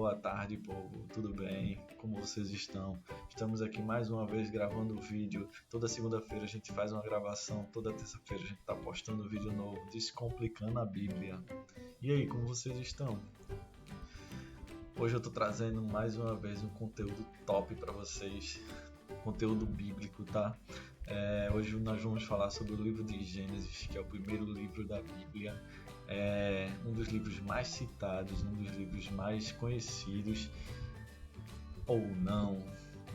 Boa tarde, povo. Tudo bem? Como vocês estão? Estamos aqui mais uma vez gravando o vídeo. Toda segunda-feira a gente faz uma gravação. Toda terça-feira a gente está postando um vídeo novo, Descomplicando a Bíblia. E aí, como vocês estão? Hoje eu estou trazendo mais uma vez um conteúdo top para vocês. Conteúdo bíblico, tá? Hoje nós vamos falar sobre o livro de Gênesis, que é o primeiro livro da Bíblia. É um dos livros mais citados, um dos livros mais conhecidos, ou não.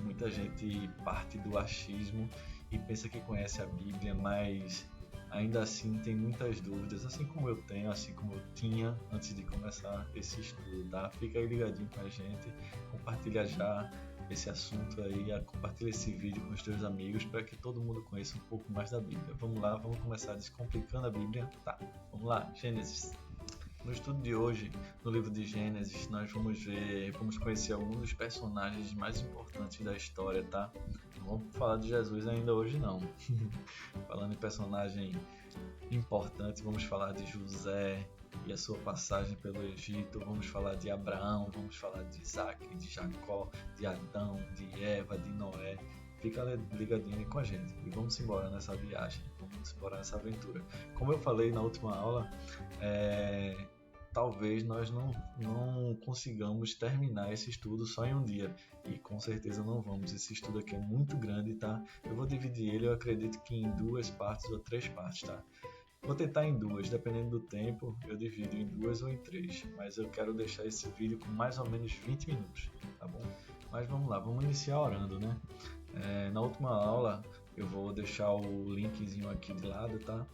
Muita gente parte do achismo e pensa que conhece a Bíblia, mas ainda assim tem muitas dúvidas, assim como eu tenho, assim como eu tinha antes de começar esse estudo, tá? Fica aí ligadinho com a gente, compartilha já esse assunto aí, compartilha esse vídeo com os teus amigos para que todo mundo conheça um pouco mais da Bíblia. Vamos lá, vamos começar descomplicando a Bíblia? Tá, vamos lá, Gênesis. No estudo de hoje, no livro de Gênesis, nós vamos conhecer alguns dos personagens mais importantes da história, tá? Não vamos falar de Jesus ainda hoje não. Falando em personagem importante, vamos falar de José e a sua passagem pelo Egito, vamos falar de Abraão, vamos falar de Isaac, de Jacó, de Adão, de Eva, de Noé. Fica ligadinho aí com a gente e vamos embora nessa viagem, vamos embora nessa aventura. Como eu falei na última aula, talvez nós não consigamos terminar esse estudo só em um dia, e com certeza não vamos. Esse estudo aqui é muito grande, tá? Eu vou dividir ele, eu acredito que em 2 partes ou 3 partes, tá? Vou tentar em 2, dependendo do tempo, eu divido em 2 ou em 3, mas eu quero deixar esse vídeo com mais ou menos 20 minutos, tá bom? Mas vamos lá, vamos iniciar orando, né? Na última aula, eu vou deixar o linkzinho aqui de lado, tá?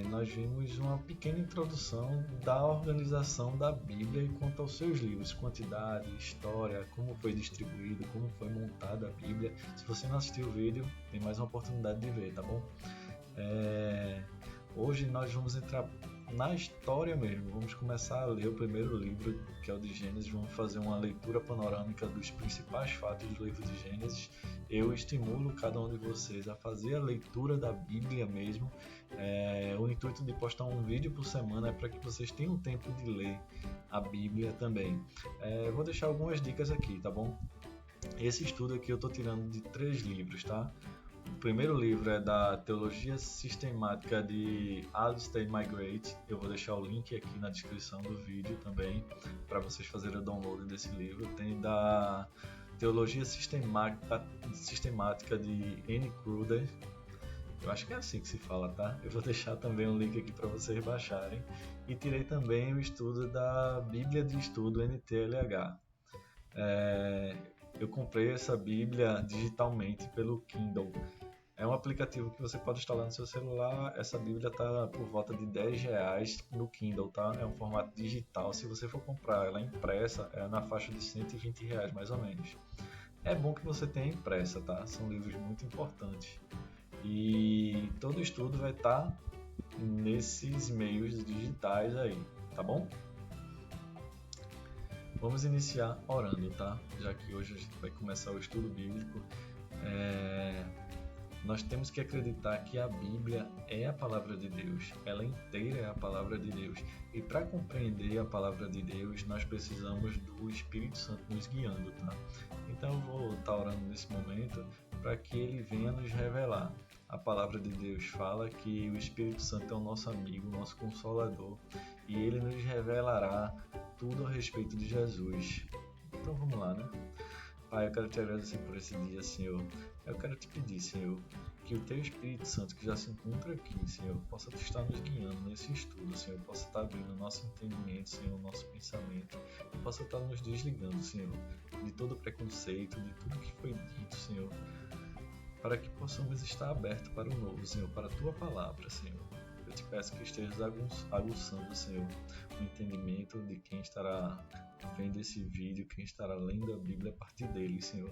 Nós vimos uma pequena introdução da organização da Bíblia e quanto aos seus livros, quantidade, história, como foi distribuído, como foi montada a Bíblia. Se você não assistiu o vídeo, tem mais uma oportunidade de ver, tá bom? Hoje nós vamos entrar na história mesmo, vamos começar a ler o primeiro livro, que é o de Gênesis, vamos fazer uma leitura panorâmica dos principais fatos do livro de Gênesis. Eu estimulo cada um de vocês a fazer a leitura da Bíblia mesmo. O intuito de postar um vídeo por semana é para que vocês tenham tempo de ler a Bíblia também. Vou deixar algumas dicas aqui, tá bom? Esse estudo aqui eu estou tirando de 3 livros, tá? O primeiro livro é da Teologia Sistemática de Alistair McGrath. Eu vou deixar o link aqui na descrição do vídeo também, para vocês fazerem o download desse livro. Tem da Teologia Sistemática de N. Cruder. Eu acho que é assim que se fala, tá? Eu vou deixar também um link aqui para vocês baixarem. E tirei também o estudo da Bíblia de Estudo NTLH. Eu comprei essa Bíblia digitalmente pelo Kindle. É um aplicativo que você pode instalar no seu celular. Essa Bíblia está por volta de R$10 no Kindle, tá? É um formato digital. Se você for comprar ela impressa, é na faixa de R$120 mais ou menos. É bom que você tenha impressa, tá? São livros muito importantes. E todo estudo vai estar nesses meios digitais aí, tá bom? Vamos iniciar orando, tá? Já que hoje a gente vai começar o estudo bíblico. Nós temos que acreditar que a Bíblia é a palavra de Deus, ela inteira é a palavra de Deus. E para compreender a palavra de Deus, nós precisamos do Espírito Santo nos guiando, tá? Então eu vou estar orando nesse momento para que ele venha nos revelar. A palavra de Deus fala que o Espírito Santo é o nosso amigo, o nosso consolador, e ele nos revelará tudo a respeito de Jesus. Então vamos lá, né? Pai, eu quero te agradecer por esse dia, Senhor. Eu quero te pedir, Senhor, que o Teu Espírito Santo que já se encontra aqui, Senhor, possa estar nos guiando nesse estudo, Senhor, possa estar abrindo o nosso entendimento, Senhor, o nosso pensamento, e possa estar nos desligando, Senhor, de todo preconceito, de tudo que foi dito, Senhor, para que possamos estar abertos para o novo, Senhor, para a Tua palavra, Senhor. Eu te peço que estejas aguçando, Senhor, o entendimento de quem estará vendo esse vídeo, quem estará lendo a Bíblia a partir dele, Senhor,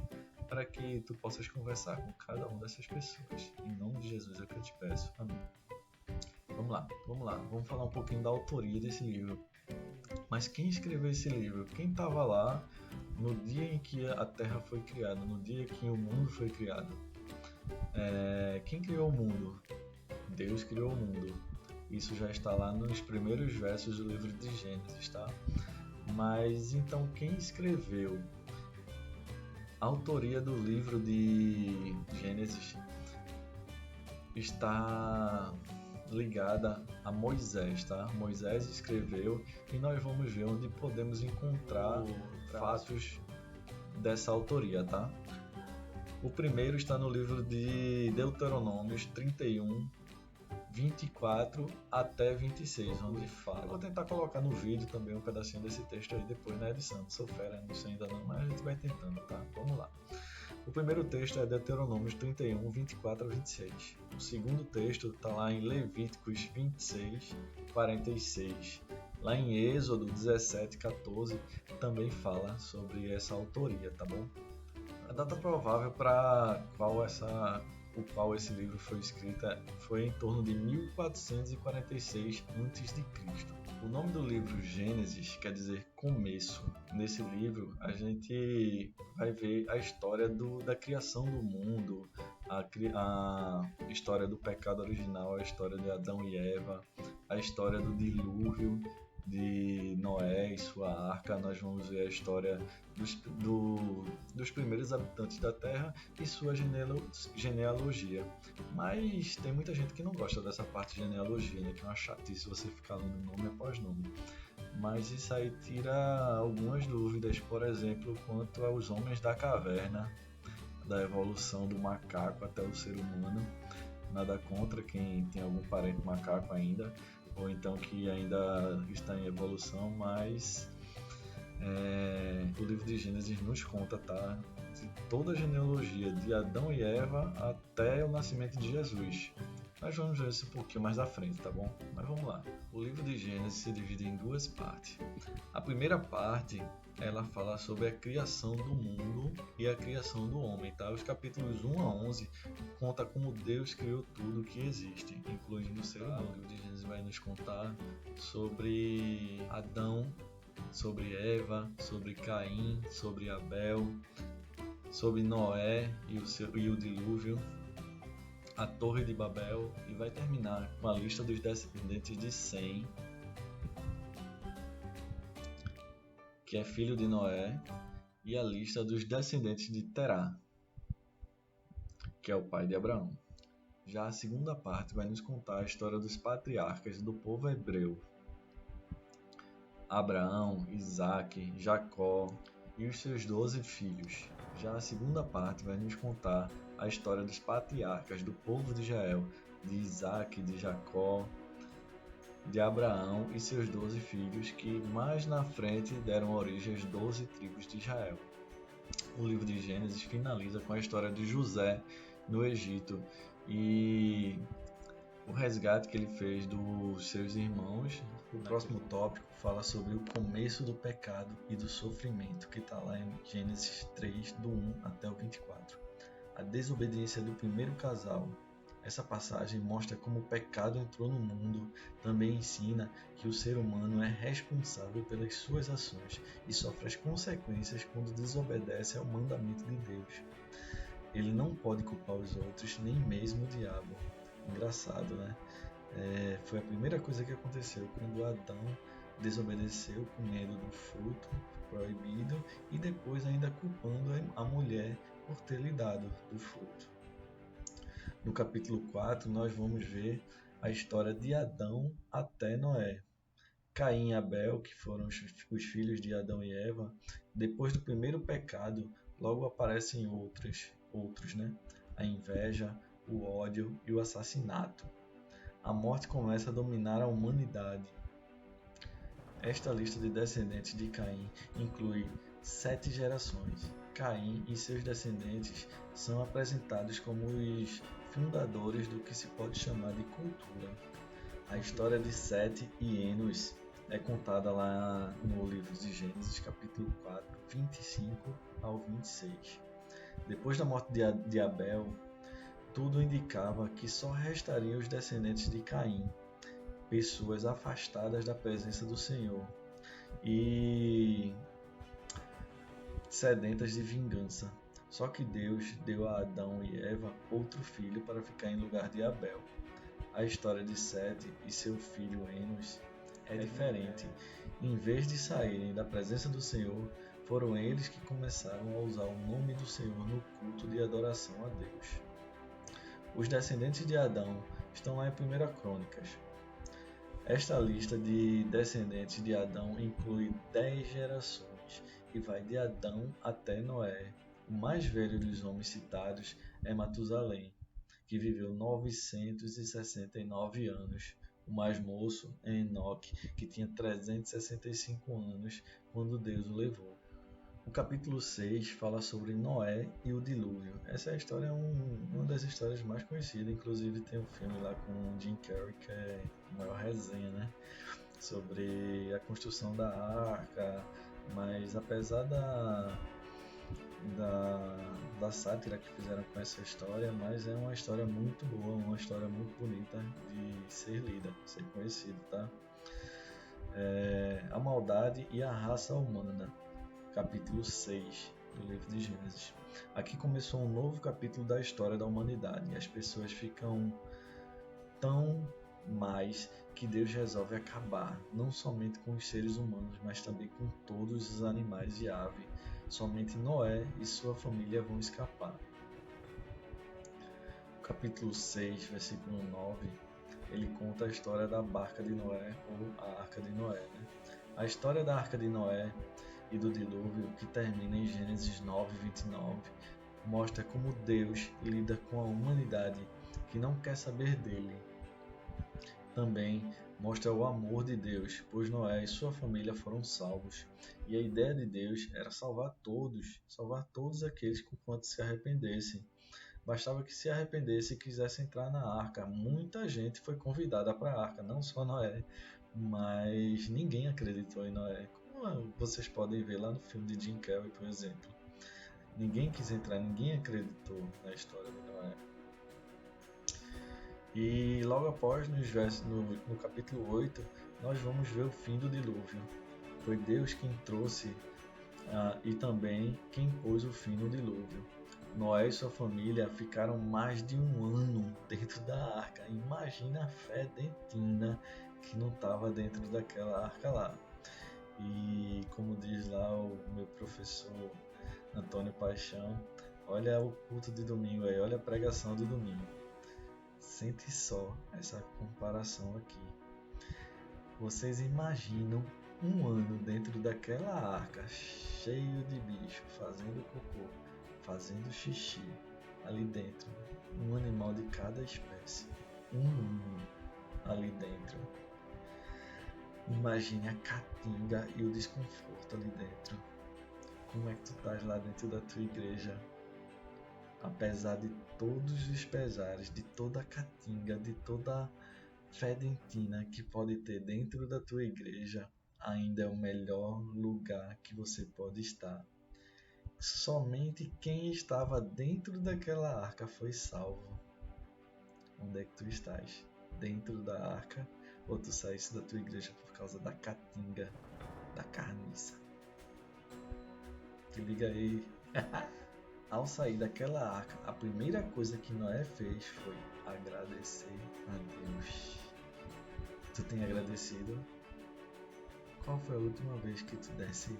para que Tu possas conversar com cada uma dessas pessoas. Em nome de Jesus é que eu te peço. Amém. Vamos lá. Vamos falar um pouquinho da autoria desse livro. Mas quem escreveu esse livro? Quem estava lá no dia em que a Terra foi criada, no dia em que o mundo foi criado? Quem criou o mundo? Deus criou o mundo. Isso já está lá nos primeiros versos do livro de Gênesis, tá? Mas então quem escreveu a autoria do livro de Gênesis está ligada a Moisés, tá? Moisés escreveu e nós vamos ver onde podemos encontrar fatos dessa autoria, tá? O primeiro está no livro de Deuteronômios 31, 24 até 26, onde fala. Eu vou tentar colocar no vídeo também um pedacinho desse texto aí depois na edição. Sou fera nisso ainda não, mas a gente vai tentando, tá? Vamos lá. O primeiro texto é Deuteronômios 31, 24 a 26. O segundo texto está lá em Levíticos 26, 46. Lá em Êxodo 17, 14 também fala sobre essa autoria, tá bom? A data provável para o qual esse livro foi escrito foi em torno de 1446 a.C. O nome do livro Gênesis quer dizer começo. Nesse livro a gente vai ver a história da criação do mundo, a história do pecado original, a história de Adão e Eva, a história do dilúvio de Noé e sua arca. Nós vamos ver a história dos primeiros habitantes da Terra e sua genealogia. Mas tem muita gente que não gosta dessa parte de genealogia, né? Que é uma chatice você ficar lendo nome após nome. Mas isso aí tira algumas dúvidas, por exemplo, quanto aos homens da caverna, da evolução do macaco até o ser humano. Nada contra quem tem algum parente macaco ainda, ou então que ainda está em evolução, mas o livro de Gênesis nos conta, tá? De toda a genealogia de Adão e Eva até o nascimento de Jesus. Nós vamos ver isso um pouquinho mais à frente, tá bom? Mas vamos lá. O livro de Gênesis se divide em duas partes. A primeira parte, ela fala sobre a criação do mundo e a criação do homem, tá? Os capítulos 1 a 11 conta como Deus criou tudo que existe, incluindo o ser humano. O livro de Gênesis vai nos contar sobre Adão, sobre Eva, sobre Caim, sobre Abel, sobre Noé e o dilúvio, a Torre de Babel, e vai terminar com a lista dos descendentes de Sem, que é filho de Noé, e a lista dos descendentes de Terá, que é o pai de Abraão. Já a segunda parte vai nos contar a história dos patriarcas do povo hebreu: Abraão, Isaque, Jacó e os seus 12 filhos. Já a segunda parte vai nos contar a história dos patriarcas do povo de Israel, de Isaque, de Jacó, de Abraão e seus 12 filhos, que mais na frente deram origem às 12 tribos de Israel. O livro de Gênesis finaliza com a história de José no Egito e o resgate que ele fez dos seus irmãos. O próximo tópico fala sobre o começo do pecado e do sofrimento, que está lá em Gênesis 3, do 1 até o 24. A desobediência do primeiro casal. Essa passagem mostra como o pecado entrou no mundo. Também ensina que o ser humano é responsável pelas suas ações e sofre as consequências quando desobedece ao mandamento de Deus. Ele não pode culpar os outros, nem mesmo o diabo. Engraçado, né? Foi a primeira coisa que aconteceu quando Adão desobedeceu com medo do fruto proibido e depois ainda culpando a mulher por ter lhe dado do fruto. No capítulo 4 nós vamos ver a história de Adão até Noé. Caim e Abel, que foram os filhos de Adão e Eva, depois do primeiro pecado, logo aparecem outros, né? A inveja, o ódio e o assassinato. A morte começa a dominar a humanidade. Esta lista de descendentes de Caim inclui 7 gerações. Caim e seus descendentes são apresentados como os fundadores do que se pode chamar de cultura. A história de Sete e Enos é contada lá no livro de Gênesis, capítulo 4, 25 ao 26. Depois da morte de Abel, tudo indicava que só restariam os descendentes de Caim, pessoas afastadas da presença do Senhor e sedentas de vingança. Só que Deus deu a Adão e Eva outro filho para ficar em lugar de Abel. A história de Sete e seu filho Enos é diferente Em vez de saírem da presença do Senhor, foram eles que começaram a usar o nome do Senhor no culto de adoração a Deus. Os descendentes de Adão estão lá em 1 Crônicas. Esta lista de descendentes de Adão inclui 10 gerações e vai de Adão até Noé. O mais velho dos homens citados é Matusalém, que viveu 969 anos. O mais moço é Enoque, que tinha 365 anos quando Deus o levou. O capítulo 6 fala sobre Noé e o dilúvio. Essa história é uma das histórias mais conhecidas, inclusive tem um filme lá com o Jim Carrey, que é a maior resenha, né? Sobre a construção da arca, mas apesar da sátira que fizeram com essa história, mas é uma história muito boa, uma história muito bonita de ser lida, ser conhecida, tá? A maldade e a raça humana, capítulo 6 do livro de Gênesis. Aqui começou um novo capítulo da história da humanidade. As pessoas ficam tão mais que Deus resolve acabar, não somente com os seres humanos, mas também com todos os animais e aves. Somente Noé e sua família vão escapar. O capítulo 6, versículo 9, ele conta a história da barca de Noé, ou a Arca de Noé, né? A história da Arca de Noé e do dilúvio, que termina em Gênesis 9:29, mostra como Deus lida com a humanidade que não quer saber dele. Também mostra o amor de Deus, pois Noé e sua família foram salvos. E a ideia de Deus era salvar todos aqueles que quanto se arrependessem. Bastava que se arrependesse e quisesse entrar na arca. Muita gente foi convidada para a arca, não só Noé, mas ninguém acreditou em Noé. Como vocês podem ver lá no filme de Jim Carrey, por exemplo. Ninguém quis entrar, ninguém acreditou na história de Noé. E logo após, no capítulo 8, nós vamos ver o fim do dilúvio. Foi Deus quem trouxe e também quem pôs o fim no dilúvio. Noé e sua família ficaram mais de um ano dentro da arca. Imagina a fé dentina que não estava dentro daquela arca lá. E como diz lá o meu professor Antônio Paixão, olha o culto de domingo aí, olha a pregação de domingo. Sente só essa comparação aqui. Vocês imaginam um ano dentro daquela arca, cheio de bicho, fazendo cocô, fazendo xixi ali dentro, um animal de cada espécie, um ano ali dentro. Imagine a caatinga e o desconforto ali dentro. Como é que tu estás lá dentro da tua igreja? Apesar de todos os pesares, de toda a caatinga, de toda a fedentina que pode ter dentro da tua igreja, ainda é o melhor lugar que você pode estar. Somente quem estava dentro daquela arca foi salvo. Onde é que tu estás? Dentro da arca? Ou tu saísse da tua igreja por causa da caatinga, da carniça? Te liga aí. Ao sair daquela arca, a primeira coisa que Noé fez foi agradecer a Deus. Tu tem agradecido? Qual foi a última vez que tu desse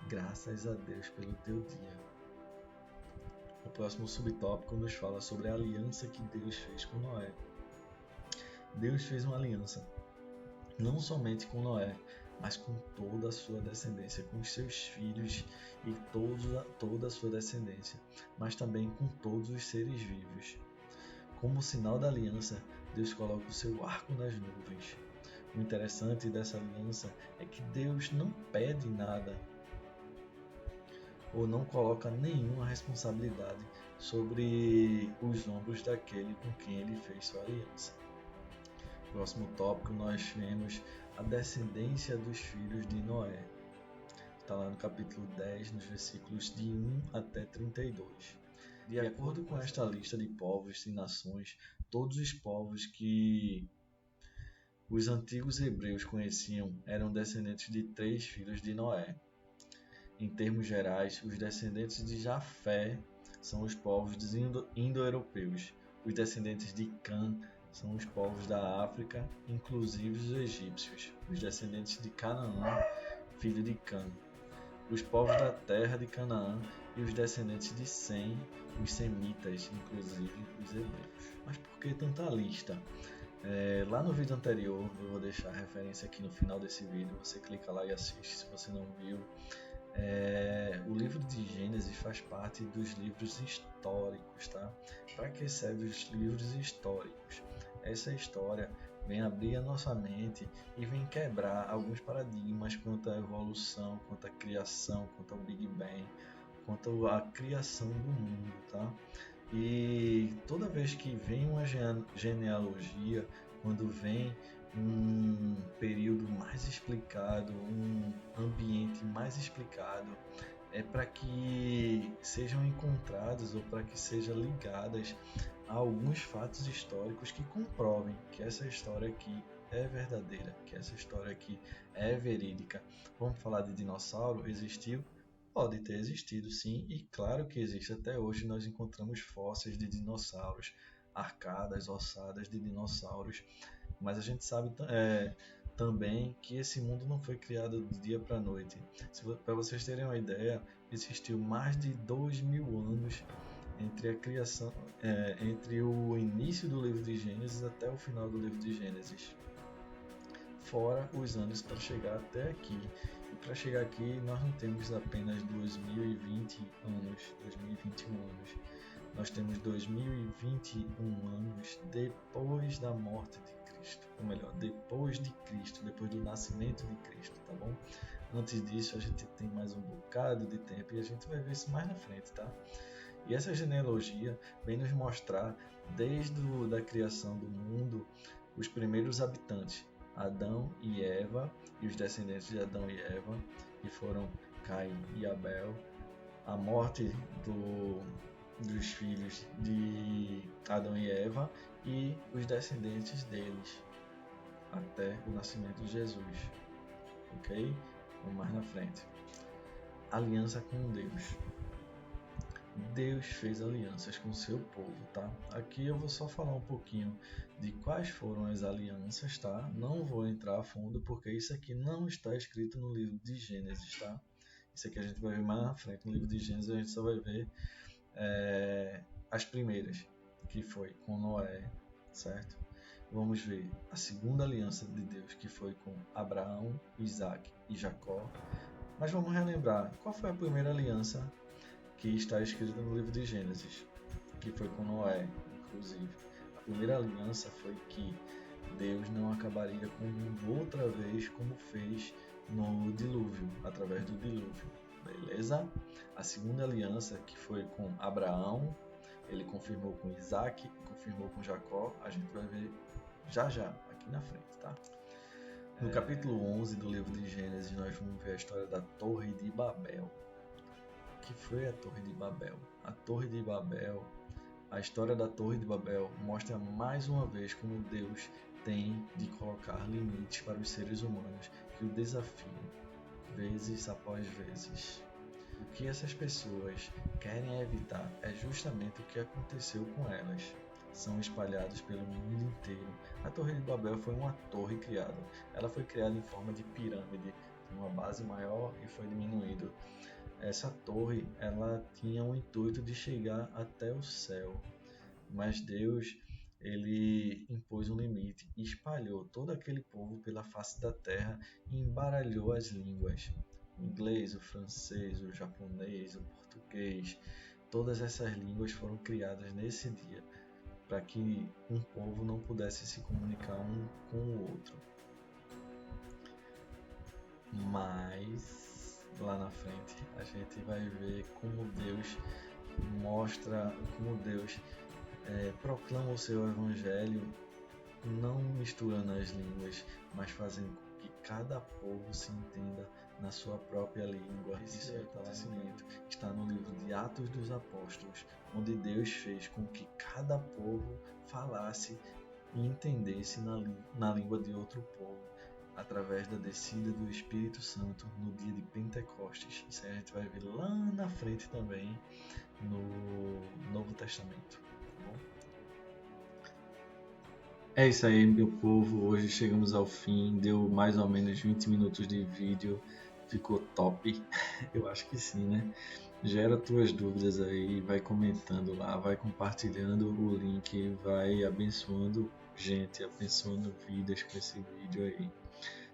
graças a Deus pelo teu dia? O próximo subtópico nos fala sobre a aliança que Deus fez com Noé. Deus fez uma aliança, não somente com Noé, mas com toda a sua descendência, com os seus filhos e toda a sua descendência, mas também com todos os seres vivos. Como sinal da aliança, Deus coloca o seu arco nas nuvens. O interessante dessa aliança é que Deus não pede nada ou não coloca nenhuma responsabilidade sobre os ombros daquele com quem ele fez sua aliança. Próximo tópico, nós vemos a descendência dos filhos de Noé. Está lá no capítulo 10, nos versículos de 1 até 32. De acordo com esta lista de povos e nações, todos os povos que os antigos hebreus conheciam eram descendentes de 3 filhos de Noé. Em termos gerais, os descendentes de Jafé são os povos indo-europeus. Os descendentes de Cã são os povos da África, inclusive os egípcios. Os descendentes de Canaã filho de Cã, os povos da terra de Canaã e os descendentes de Sem, os semitas, inclusive os hebreus. Mas por que tanta lista? Lá no vídeo anterior, eu vou deixar a referência aqui no final desse vídeo, você clica lá e assiste se você não viu. O livro de Gênesis faz parte dos livros históricos, tá? Para que servem os livros históricos? Essa história vem abrir a nossa mente e vem quebrar alguns paradigmas quanto à evolução, quanto à criação, quanto ao Big Bang, quanto à criação do mundo, tá? E toda vez que vem uma genealogia, quando vem um período mais explicado, um ambiente mais explicado, é para que sejam encontradas ou para que sejam ligadas a alguns fatos históricos que comprovem que essa história aqui é verdadeira, que essa história aqui é verídica. Vamos falar de dinossauro? Existiu? Pode ter existido, sim, e claro que existe. Até hoje nós encontramos fósseis de dinossauros, arcadas, ossadas de dinossauros, mas a gente sabe também que esse mundo não foi criado do dia para a noite. Para vocês terem uma ideia, existiu mais de 2000 anos entre a criação, entre o início do livro de Gênesis até o final do livro de Gênesis, fora os anos para chegar até aqui. E para chegar aqui nós não temos apenas 2020 anos, 2021 anos. Nós temos 2021 anos depois da morte de Cristo, ou melhor, depois de Cristo, depois do nascimento de Cristo, tá bom? Antes disso a gente tem mais um bocado de tempo e a gente vai ver isso mais na frente, tá? E essa genealogia vem nos mostrar desde a criação do mundo os primeiros habitantes, Adão e Eva, e os descendentes de Adão e Eva, que foram Caim e Abel, a morte dos filhos de Adão e Eva e os descendentes deles, até o nascimento de Jesus. Ok? Vamos mais na frente. Aliança com Deus. Deus fez alianças com seu povo, tá? Aqui eu vou só falar um pouquinho de quais foram as alianças, tá? Não vou entrar a fundo porque isso aqui não está escrito no livro de Gênesis, tá? Isso aqui a gente vai ver mais na frente. No livro de Gênesis a gente só vai ver as primeiras, que foi com Noé, certo? Vamos ver a segunda aliança de Deus, que foi com Abraão, Isaac e Jacó. Mas vamos relembrar, qual foi a primeira aliança que está escrita no livro de Gênesis, que foi com Noé, inclusive. A primeira aliança foi que Deus não acabaria com o mundo outra vez como fez no dilúvio, através do dilúvio, beleza? A segunda aliança, que foi com Abraão, ele confirmou com Isaac, confirmou com Jacó, a gente vai ver já aqui na frente, tá? No capítulo 11 do livro de Gênesis, nós vamos ver a história da Torre de Babel. O que foi a Torre de Babel? A Torre de Babel, a história da Torre de Babel mostra mais uma vez como Deus tem de colocar limites para os seres humanos que o desafiam, vezes após vezes. O que essas pessoas querem evitar é justamente o que aconteceu com elas. São espalhados pelo mundo inteiro. A Torre de Babel foi uma torre criada. Ela foi criada em forma de pirâmide, uma base maior e foi diminuído. Essa torre, ela tinha o intuito de chegar até o céu, mas Deus, ele impôs um limite e espalhou todo aquele povo pela face da terra e embaralhou as línguas. O inglês, o francês, o japonês, o português, todas essas línguas foram criadas nesse dia, para que um povo não pudesse se comunicar um com o outro. Mas lá na frente a gente vai ver como Deus mostra, como Deus proclama o seu evangelho, não misturando as línguas, mas fazendo com que cada povo se entenda na sua própria língua. Esse acontecimento está no livro de Atos dos Apóstolos, onde Deus fez com que cada povo falasse e entendesse na língua de outro povo, através da descida do Espírito Santo no dia de Pentecostes. Isso aí a gente vai ver lá na frente também no Novo Testamento. Tá bom? É isso aí, meu povo. Hoje chegamos ao fim. Deu mais ou menos 20 minutos de vídeo. ficou top? Eu acho que sim, né? Gera tuas dúvidas aí, vai comentando lá, vai compartilhando o link, vai abençoando gente, abençoando vidas com esse vídeo aí.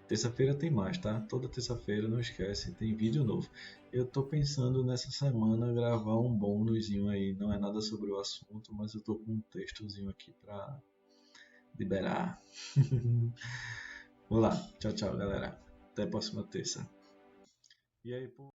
Terça-feira tem mais, tá? Toda terça-feira, não esquece, tem vídeo novo. Eu tô pensando nessa semana gravar um bônusinho aí, não é nada sobre o assunto, mas eu tô com um textozinho aqui pra liberar. Vamos lá, tchau, tchau, galera. Até a próxima terça. E aí, pô.